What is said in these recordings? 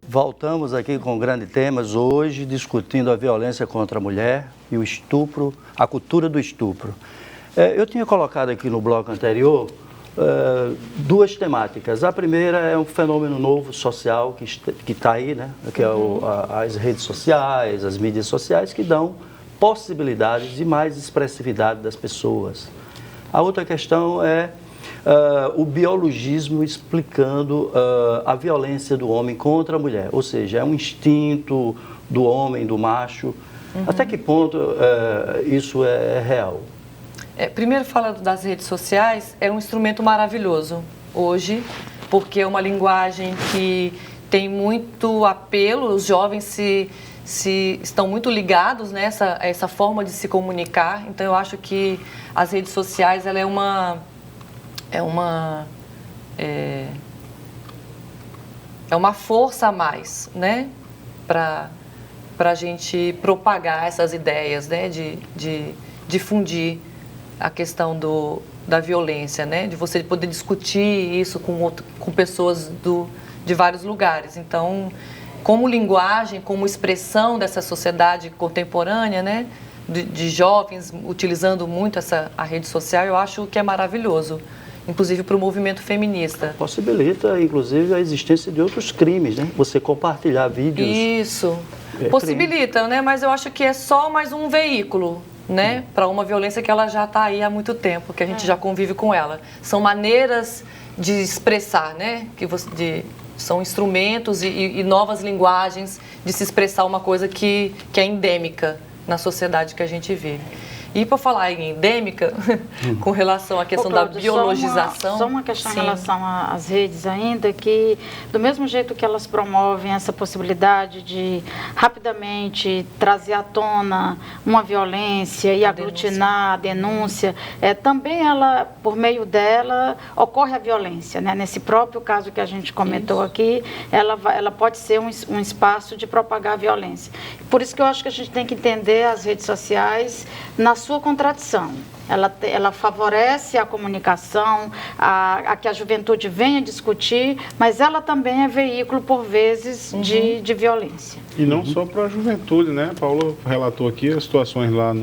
Voltamos aqui com grandes temas hoje, discutindo a violência contra a mulher e o estupro, a cultura do estupro. Eu tinha colocado aqui no bloco anterior duas temáticas. A primeira é um fenômeno novo social que está aí, né? Que é as redes sociais, as mídias sociais, que dão possibilidades de mais expressividade das pessoas. A outra questão é o biologismo explicando a violência do homem contra a mulher, ou seja, é um instinto do homem, do macho. Até que ponto isso é real? Primeiro, falando das redes sociais, é um instrumento maravilhoso hoje, porque é uma linguagem que tem muito apelo, os jovens estão muito ligados nessa essa forma de se comunicar. Então, eu acho que as redes sociais ela é uma força a mais, né, para a gente propagar essas ideias, né, de difundir a questão da violência, né, de você poder discutir isso com pessoas de vários lugares. Então, como linguagem, como expressão dessa sociedade contemporânea, né, de jovens utilizando muito a rede social, eu acho que é maravilhoso. Inclusive para o movimento feminista. Possibilita, inclusive, a existência de outros crimes, né? Você compartilhar vídeos. Isso, possibilita, crime, né? Mas eu acho que é só mais um veículo, né? Para uma violência que ela já está aí há muito tempo, que a gente já convive com ela. São maneiras de expressar, né? São instrumentos e novas linguagens de se expressar uma coisa que é endêmica na sociedade que a gente vive. E para falar em endêmica, com relação à questão da biologização... Só uma questão em relação às redes ainda, que do mesmo jeito que elas promovem essa possibilidade de rapidamente trazer à tona uma violência e aglutinar a denúncia, também ela, por meio dela, ocorre a violência, né? Nesse próprio caso que a gente comentou aqui, ela pode ser um espaço de propagar a violência. Por isso que eu acho que a gente tem que entender as redes sociais na sua contradição. Ela favorece a comunicação, a que a juventude venha discutir, mas ela também é veículo, por vezes, de violência. E não só para a juventude, né? A Paula relatou aqui as situações lá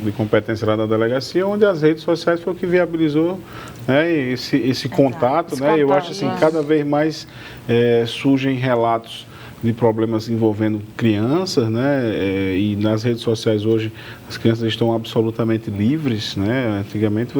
de competência lá da delegacia, onde as redes sociais foi o que viabilizou, né, esse contato, né? Eu acho assim, cada vez mais surgem relatos de problemas envolvendo crianças, né? E nas redes sociais hoje as crianças estão absolutamente livres, né? Antigamente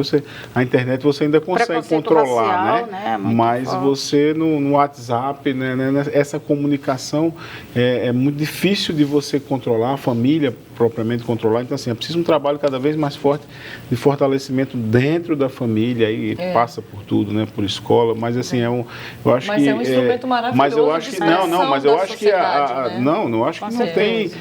a internet você ainda consegue controlar, racial, né? Mas forte. Você no WhatsApp, né? Essa comunicação é muito difícil de você controlar, a família propriamente controlar. Então, assim, é preciso um trabalho cada vez mais forte de fortalecimento dentro da família, aí passa por tudo, né? Por escola, mas assim, eu acho mas que... é um instrumento maravilhoso. Mas eu acho que mas eu acho que né? não acho que não tem,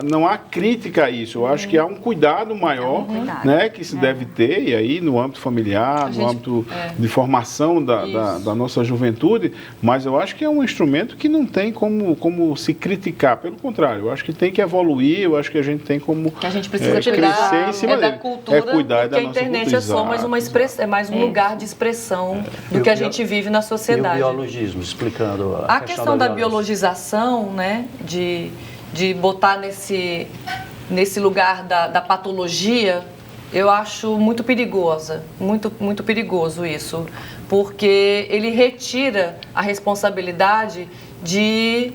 não há crítica a isso. Eu acho que há um cuidado maior, né, que se deve ter, e aí no âmbito familiar, no âmbito de formação da nossa juventude, mas eu acho que é um instrumento que não tem como se criticar, pelo contrário, eu acho que tem que evoluir, eu acho que a gente tem como que a gente precisa cuidar em cima da cultura, cuidar porque da a internet é só mais uma expressão, é mais um lugar de expressão do que a gente vive na sociedade. E o biologismo, explicando a questão da biologização, né, de botar nesse lugar da patologia, eu acho muito perigosa, muito perigoso isso, porque ele retira a responsabilidade de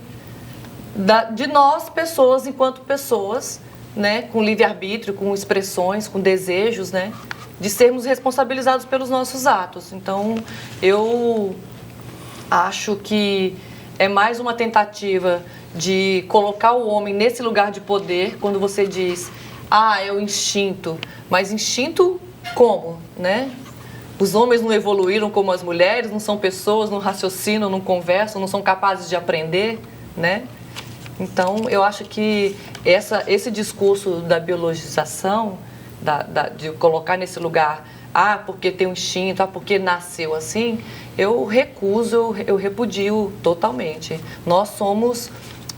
nós, pessoas, enquanto pessoas, né, com livre-arbítrio, com expressões, com desejos, né, de sermos responsabilizados pelos nossos atos. Então, eu acho que é mais uma tentativa de colocar o homem nesse lugar de poder, quando você diz, é o instinto, mas instinto como, né? Os homens não evoluíram como as mulheres, não são pessoas, não raciocinam, não conversam, não são capazes de aprender, né? Então, eu acho que esse discurso da biologização, de colocar nesse lugar, porque tem um instinto, porque nasceu assim, eu recuso, eu repudio totalmente. Nós somos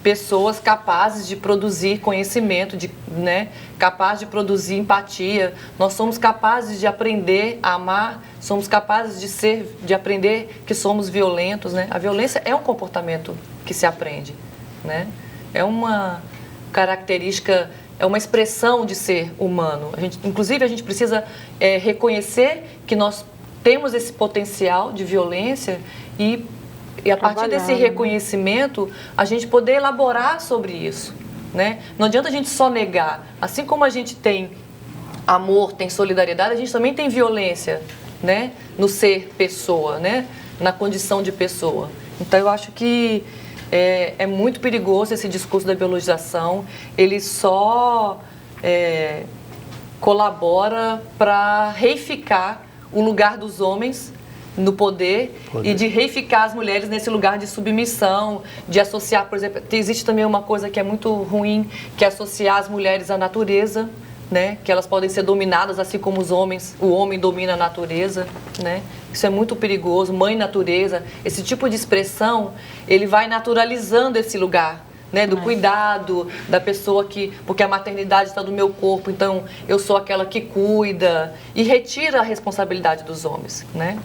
pessoas capazes de produzir conhecimento, né, capazes de produzir empatia. Nós somos capazes de aprender a amar, somos capazes de aprender que somos violentos, né? A violência é um comportamento que se aprende, né? É uma característica, é uma expressão de ser humano. Inclusive, a gente precisa reconhecer que nós temos esse potencial de violência e a partir desse reconhecimento, a gente poder elaborar sobre isso, né? Não adianta a gente só negar. Assim como a gente tem amor, tem solidariedade, a gente também tem violência, né? No ser pessoa, né? Na condição de pessoa. Então, eu acho que é muito perigoso esse discurso da biologização. Ele só colabora para reificar o lugar dos homens no poder e de reificar as mulheres nesse lugar de submissão, de associar, por exemplo, existe também uma coisa que é muito ruim, que é associar as mulheres à natureza, né? Que elas podem ser dominadas assim como os homens, o homem domina a natureza, né? Isso é muito perigoso, mãe natureza, esse tipo de expressão, ele vai naturalizando esse lugar, né, do cuidado, da pessoa porque a maternidade está do meu corpo, então eu sou aquela que cuida, e retira a responsabilidade dos homens, né?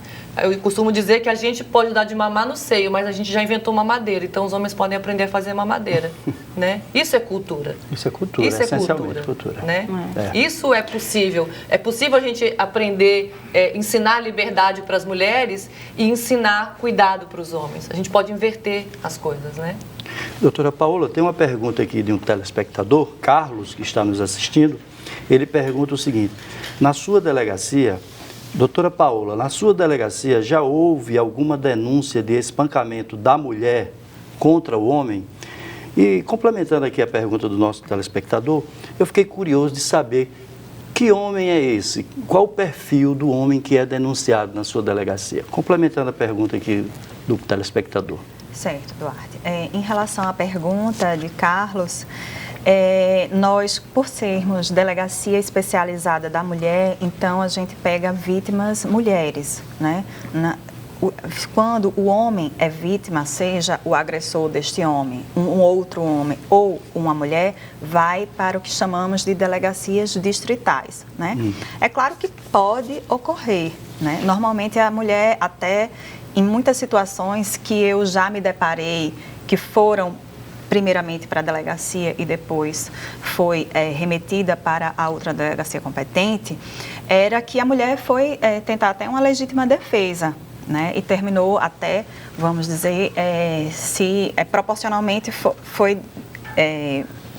Eu costumo dizer que a gente pode dar de mamar no seio, mas a gente já inventou mamadeira, então os homens podem aprender a fazer mamadeira, né? Isso é cultura. Isso é cultura, Isso é essencialmente cultura. Né? Isso é possível. É possível a gente aprender, ensinar a liberdade para as mulheres e ensinar cuidado para os homens. A gente pode inverter as coisas, né? Doutora Paola, tem uma pergunta aqui de um telespectador, Carlos, que está nos assistindo. Ele pergunta o seguinte: na sua delegacia, doutora Paola, na sua delegacia já houve alguma denúncia de espancamento da mulher contra o homem? E complementando aqui a pergunta do nosso telespectador, eu fiquei curioso de saber que homem é esse? Qual o perfil do homem que é denunciado na sua delegacia? Complementando a pergunta aqui do telespectador. Certo, Duarte. Em relação à pergunta de Carlos, nós, por sermos delegacia especializada da mulher, então a gente pega vítimas mulheres, né? Quando o homem é vítima, seja o agressor deste homem, um outro homem ou uma mulher, vai para o que chamamos de delegacias distritais, né? É claro que pode ocorrer, né? Normalmente a mulher, até em muitas situações que eu já me deparei, que foram primeiramente para a delegacia e depois foi remetida para a outra delegacia competente, era que a mulher foi tentar até uma legítima defesa, né? E terminou até, vamos dizer, proporcionalmente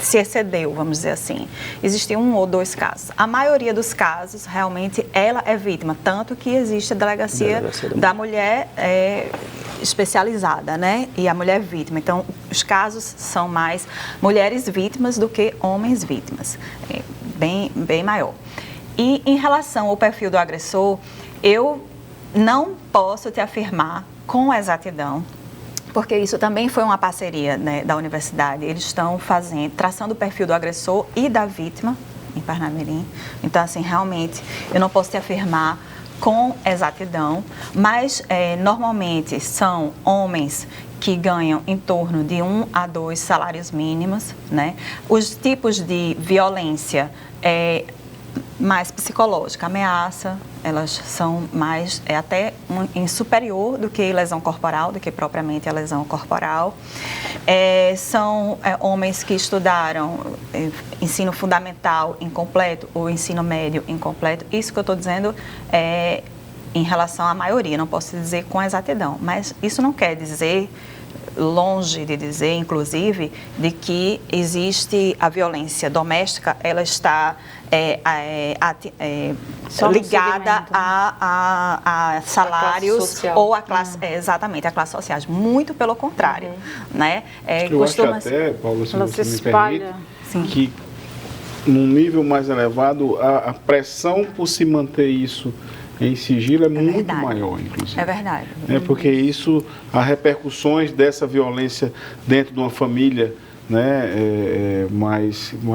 se excedeu, vamos dizer assim. Existem 1 ou 2 casos. A maioria dos casos, realmente, ela é vítima, tanto que existe a delegacia da mulher especializada, né? E a mulher vítima. Então, os casos são mais mulheres vítimas do que homens vítimas. Bem maior. E em relação ao perfil do agressor, eu não posso te afirmar com exatidão, porque isso também foi uma parceria, né, da universidade. Eles estão traçando o perfil do agressor e da vítima em Parnamirim. Então, assim, realmente, eu não posso te afirmar com exatidão, mas normalmente são homens que ganham em torno de 1 a 2 salários mínimos, né? Os tipos de violência mais psicológica, ameaça, elas são mais, até em superior do que lesão corporal, do que propriamente a lesão corporal. São homens que estudaram ensino fundamental incompleto ou ensino médio incompleto. Isso que eu estou dizendo em relação à maioria, não posso dizer com exatidão, mas isso não quer dizer, longe de dizer, inclusive, de que existe a violência doméstica, ela está ligada a salários ou a classe, exatamente, a classe social. Muito pelo contrário, né? Eu acho até, Paulo, se você me permite, que num nível mais elevado, a pressão por se manter isso em sigilo é muito maior, inclusive. É verdade. Porque isso, as repercussões dessa violência dentro de uma família, né,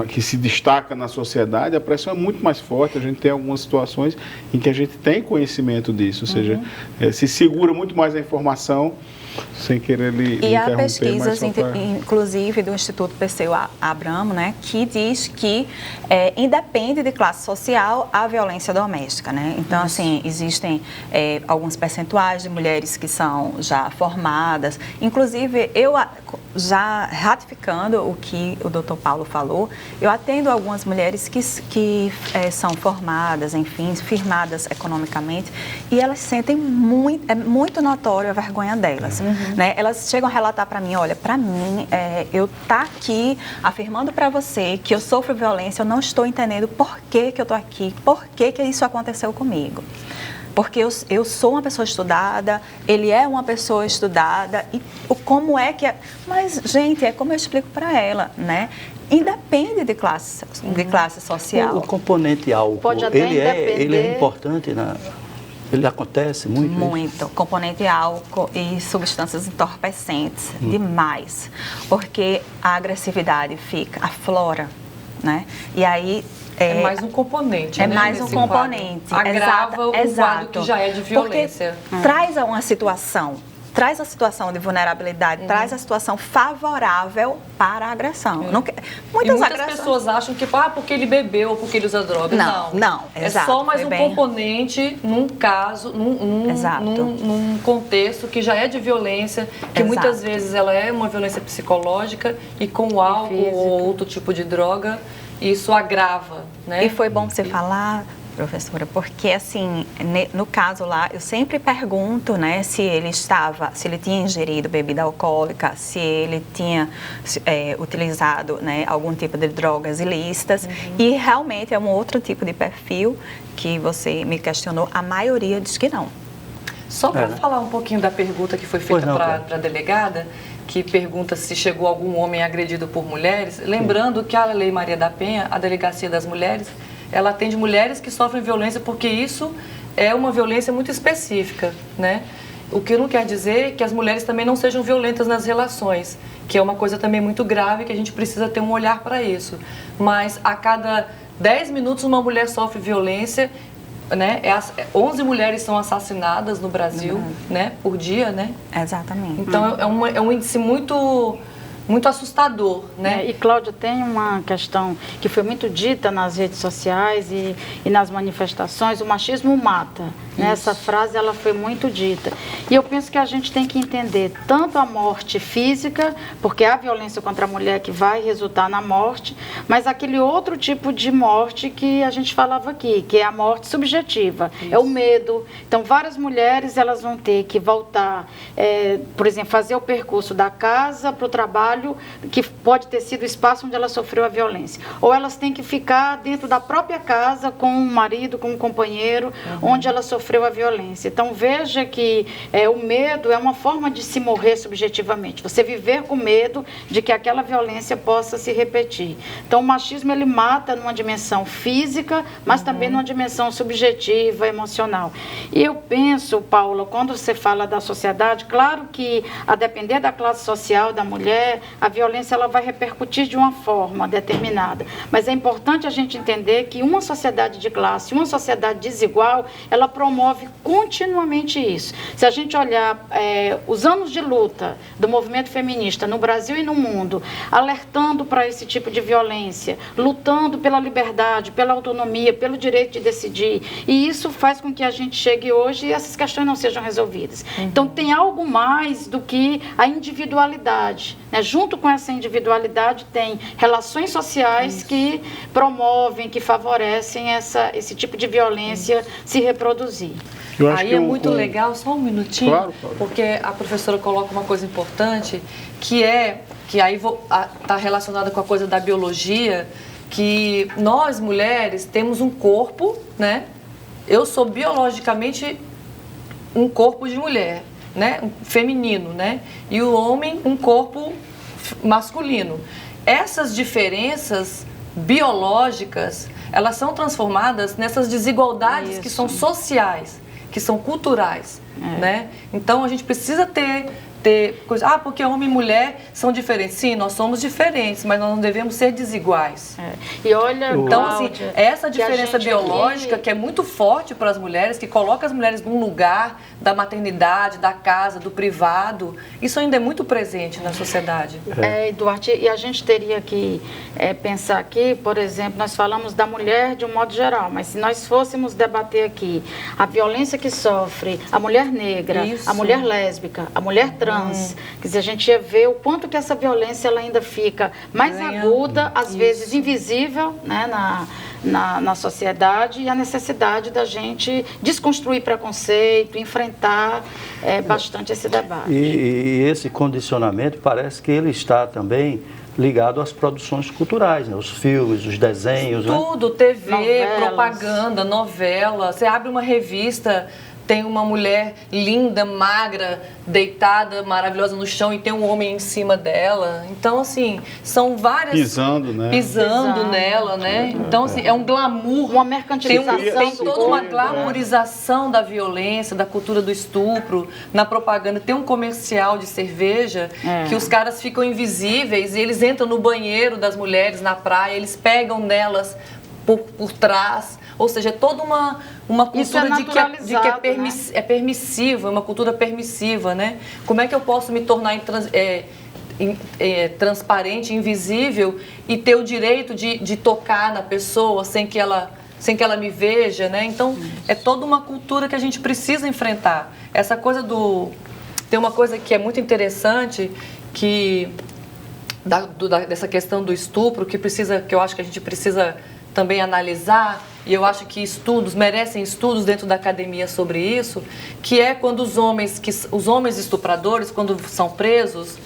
que se destaca na sociedade, a pressão é muito mais forte. A gente tem algumas situações em que a gente tem conhecimento disso, ou seja, se segura muito mais a informação, sem querer lhe E há interromper, pesquisas, mas só pra... inclusive, do Instituto Perseu Abramo, né, que diz que independe de classe social a violência doméstica, né? Então, assim, existem alguns percentuais de mulheres que são já formadas. Inclusive, eu já ratificando o que o doutor Paulo falou, eu atendo algumas mulheres que são formadas, enfim, firmadas economicamente, e elas sentem muito notório a vergonha delas. Né? Elas chegam a relatar para mim, olha, para mim, eu estar aqui afirmando para você que eu sofro violência, eu não estou entendendo por que eu estou aqui, por que isso aconteceu comigo. Porque eu sou uma pessoa estudada, ele é uma pessoa estudada, e como é que é... Mas, gente, é como eu explico para ela, né? Independe de classe social. O componente álcool, Pode até ele é independer. importante Ele acontece muito? Muito. Componente álcool e substâncias entorpecentes, demais. Porque a agressividade aflora, né? E aí... É mais um componente, É né, mais um nesse componente. quadro. Agrava o quadro que já é de violência. Porque traz uma situação, traz a situação de vulnerabilidade, traz a situação favorável para a agressão. Muitas pessoas acham que porque ele bebeu ou porque ele usa drogas. Não, é exato, só mais foi um bem... componente num caso, num contexto que já é de violência, que muitas vezes ela é uma violência psicológica e com o álcool ou outro tipo de droga, isso agrava, né? E foi bom você falar, professora, porque assim, no caso lá, eu sempre pergunto, né, se ele tinha ingerido bebida alcoólica, se ele tinha utilizado, né, algum tipo de drogas ilícitas, e realmente é um outro tipo de perfil que você me questionou, a maioria diz que não. Só para falar um pouquinho da pergunta que foi feita para a delegada, que pergunta se chegou algum homem agredido por mulheres, lembrando que a Lei Maria da Penha, a Delegacia das Mulheres, ela atende mulheres que sofrem violência porque isso é uma violência muito específica, né? O que não quer dizer que as mulheres também não sejam violentas nas relações, que é uma coisa também muito grave que a gente precisa ter um olhar para isso. Mas a cada 10 minutos uma mulher sofre violência, né? 11 mulheres são assassinadas no Brasil, né? Por dia, né? Exatamente. Então é um índice muito assustador, né? E Cláudia, tem uma questão que foi muito dita nas redes sociais e nas manifestações: o machismo mata. Né? Essa frase ela foi muito dita. E eu penso que a gente tem que entender tanto a morte física, porque é a violência contra a mulher que vai resultar na morte, mas aquele outro tipo de morte que a gente falava aqui, que é a morte subjetiva, é o medo. Então, várias mulheres elas vão ter que voltar, por exemplo, fazer o percurso da casa para o trabalho, que pode ter sido o espaço onde ela sofreu a violência. Ou elas têm que ficar dentro da própria casa com o marido, com o companheiro, onde ela sofreu a violência. Então veja que o medo é uma forma de se morrer subjetivamente, você viver com medo de que aquela violência possa se repetir. Então o machismo ele mata numa dimensão física, mas também numa dimensão subjetiva, emocional. E eu penso, Paula, quando você fala da sociedade, claro que a depender da classe social da mulher, a violência ela vai repercutir de uma forma determinada, mas é importante a gente entender que uma sociedade de classe, uma sociedade desigual, ela promove continuamente isso. Se a gente olhar os anos de luta do movimento feminista no Brasil e no mundo, alertando para esse tipo de violência, lutando pela liberdade, pela autonomia, pelo direito de decidir, e isso faz com que a gente chegue hoje e essas questões não sejam resolvidas. Então tem algo mais do que a individualidade, né? Junto com essa individualidade tem relações sociais que promovem, que favorecem esse tipo de violência se reproduzir. Aí é muito legal, só um minutinho, claro. Porque a professora coloca uma coisa importante, que aí está relacionada com a coisa da biologia, que nós mulheres temos um corpo, né? Eu sou biologicamente um corpo de mulher, né? Feminino, né? E o homem um corpo masculino. Essas diferenças biológicas, elas são transformadas nessas desigualdades que são sociais, que são culturais, né? Então a gente precisa ter ter coisa. Ah, porque homem e mulher são diferentes. Sim, nós somos diferentes, mas nós não devemos ser desiguais. E olha, Então, assim, Cláudia, essa que a diferença gente biológica aqui- que é muito forte para as mulheres, que coloca as mulheres num lugar da maternidade, da casa, do privado, isso ainda é muito presente na sociedade. Duarte, e a gente teria que pensar aqui, por exemplo, nós falamos da mulher de um modo geral, mas se nós fôssemos debater aqui a violência que sofre a mulher negra, Isso. a mulher lésbica, a mulher trans, quer dizer, a gente ia ver o quanto que essa violência ela ainda fica mais Ganha. aguda, às Isso. vezes invisível, né, na sociedade, e a necessidade da gente desconstruir preconceito, enfrentar bastante esse debate. E esse condicionamento parece que ele está também ligado às produções culturais, né? Os filmes, os desenhos, né? Tudo, TV, Novelas. propaganda, novela. Você abre uma revista, tem uma mulher linda, magra, deitada, maravilhosa no chão e tem um homem em cima dela. Então, assim, são várias... Pisando, né? Pisando nela, né? Então, assim, é um glamour. Uma mercantilização Tem do toda uma corpo, glamorização da violência, da cultura do estupro. Na propaganda tem um comercial de cerveja que os caras ficam invisíveis e eles entram no banheiro das mulheres na praia, eles pegam nelas por trás. Ou seja, é toda uma Isso é cultura de que naturalizado, é permissiva, é uma cultura permissiva, né? Como é que eu posso me tornar transparente, invisível e ter o direito de tocar na pessoa sem que ela me veja, né? Então, é toda uma cultura que a gente precisa enfrentar. Essa coisa tem uma coisa que é muito interessante, que dessa questão do estupro, que eu acho que a gente precisa também analisar, e eu acho que merecem estudos dentro da academia sobre isso, que é quando os homens estupradores, quando são presos,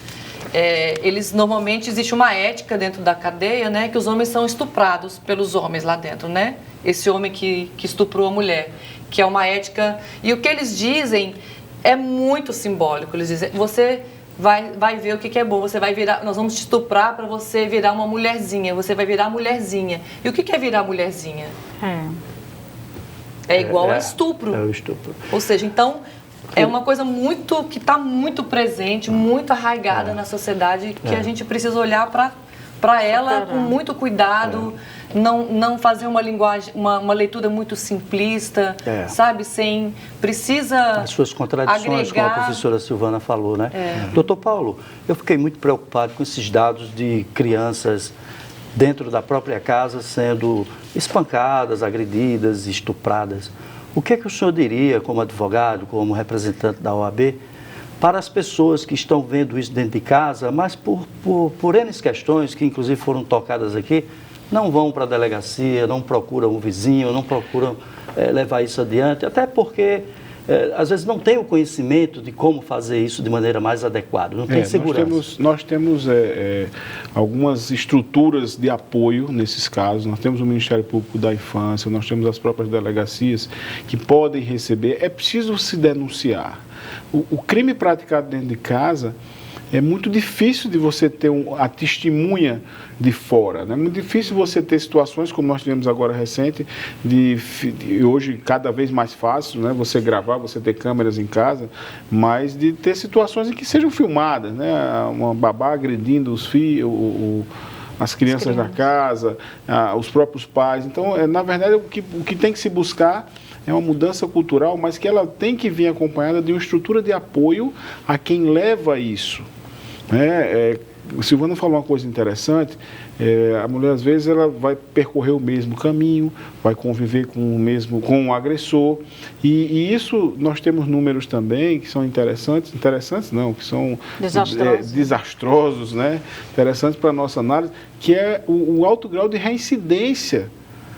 eles normalmente existe uma ética dentro da cadeia, né, que os homens são estuprados pelos homens lá dentro, né? Esse homem que estuprou a mulher, que é uma ética. E o que eles dizem é muito simbólico. Eles dizem: você vai ver o que é bom, nós vamos te estuprar para você virar uma mulherzinha, você vai virar mulherzinha. E o que é virar mulherzinha? É igual a estupro. É o estupro. Ou seja, então, é uma coisa que está muito presente, muito arraigada na sociedade, que a gente precisa olhar para ela com muito cuidado, não fazer uma linguagem, uma leitura muito simplista, sabe? Precisa as suas contradições, como a professora Silvana falou, né? Doutor Paulo, eu fiquei muito preocupado com esses dados de crianças dentro da própria casa sendo espancadas, agredidas, estupradas. O que é que o senhor diria, como advogado, como representante da OAB, para as pessoas que estão vendo isso dentro de casa, mas por N questões, que inclusive foram tocadas aqui, não vão para a delegacia, não procuram um vizinho, não procuram levar isso adiante, até porque às vezes não tem o conhecimento de como fazer isso de maneira mais adequada, não tem segurança. Nós temos algumas estruturas de apoio nesses casos, nós temos o Ministério Público da Infância, nós temos as próprias delegacias que podem receber, é preciso se denunciar. O crime praticado dentro de casa é muito difícil de você ter a testemunha de fora, né? É muito difícil você ter situações como nós tivemos agora recente, de hoje cada vez mais fácil, né? Você gravar, você ter câmeras em casa, mas de ter situações em que sejam filmadas, né? Uma babá agredindo as crianças da casa, os próprios pais. Então, na verdade, o que tem que se buscar é uma mudança cultural, mas que ela tem que vir acompanhada de uma estrutura de apoio a quem leva isso. O Silvano falou uma coisa interessante, a mulher às vezes ela vai percorrer o mesmo caminho, vai conviver com o agressor, e isso nós temos números também que são interessantes não, que são desastrosos, né? Interessantes para a nossa análise, que é o alto grau de reincidência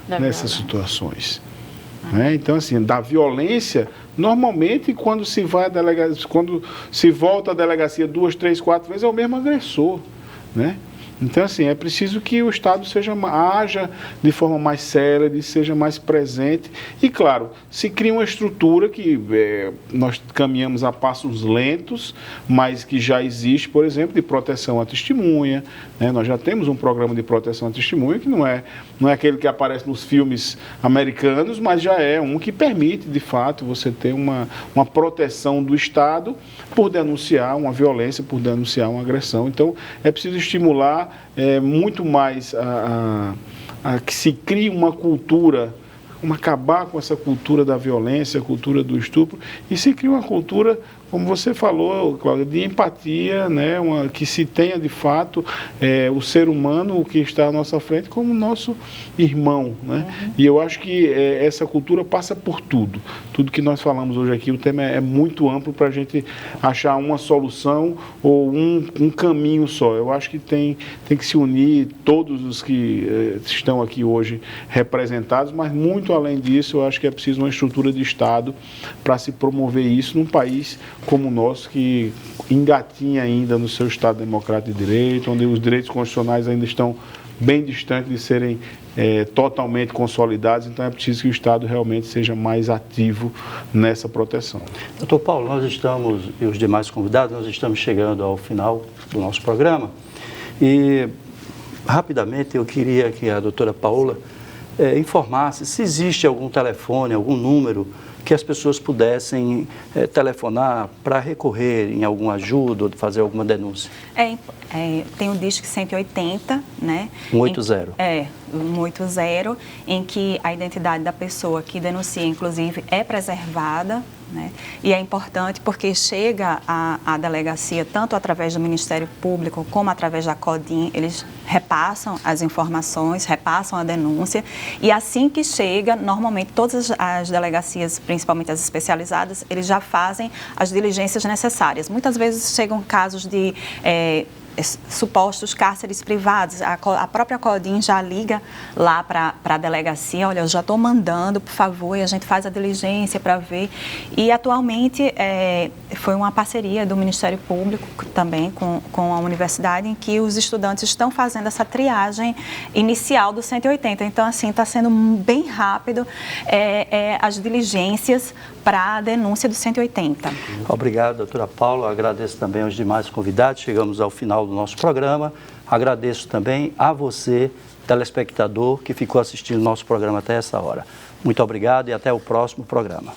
nessas situações. Então, assim, da violência, normalmente quando se vai à delegacia, quando se volta à delegacia 2, 3, 4 vezes, é o mesmo agressor, né? Então, assim, é preciso que o Estado haja de forma mais séria, seja mais presente. E, claro, se cria uma estrutura que nós caminhamos a passos lentos, mas que já existe, por exemplo, de proteção à testemunha, né? Nós já temos um programa de proteção à testemunha que não é aquele que aparece nos filmes americanos, mas já é um que permite, de fato, você ter uma proteção do Estado por denunciar uma violência, por denunciar uma agressão. Então, é preciso estimular muito mais a que se crie uma cultura, acabar com essa cultura da violência, a cultura do estupro, e se cria uma cultura, como você falou, Cláudia, de empatia, né? Que se tenha de fato o ser humano que está à nossa frente como nosso irmão, né? E eu acho que essa cultura passa por tudo. Tudo que nós falamos hoje aqui, o tema é muito amplo para a gente achar uma solução ou um caminho só. Eu acho que tem que se unir todos os que estão aqui hoje representados, mas muito além disso, eu acho que é preciso uma estrutura de Estado para se promover isso num país como o nosso, que engatinha ainda no seu Estado Democrático de Direito, onde os direitos constitucionais ainda estão bem distantes de serem totalmente consolidados. Então é preciso que o Estado realmente seja mais ativo nessa proteção. Doutor Paulo, nós estamos, e os demais convidados, nós estamos chegando ao final do nosso programa e rapidamente eu queria que a doutora Paula informasse se existe algum telefone, algum número que as pessoas pudessem telefonar para recorrer em alguma ajuda ou fazer alguma denúncia. Tem o Disque 180, né? 180. 180, em que a identidade da pessoa que denuncia, inclusive, é preservada, né? E é importante porque chega à delegacia, tanto através do Ministério Público como através da CODIM, eles repassam as informações, repassam a denúncia, e assim que chega, normalmente todas as delegacias, principalmente as especializadas, eles já fazem as diligências necessárias. Muitas vezes chegam casos de supostos cárceres privados, a própria CODIM já liga lá para a delegacia, olha, eu já estou mandando, por favor, e a gente faz a diligência para ver. E atualmente foi uma parceria do Ministério Público também com a universidade, em que os estudantes estão fazendo essa triagem inicial do 180. Então, assim, está sendo bem rápido as diligências para a denúncia do 180. Obrigado, doutora Paula. Agradeço também aos demais convidados. Chegamos ao final do nosso programa. Agradeço também a você, telespectador, que ficou assistindo o nosso programa até essa hora. Muito obrigado e até o próximo programa.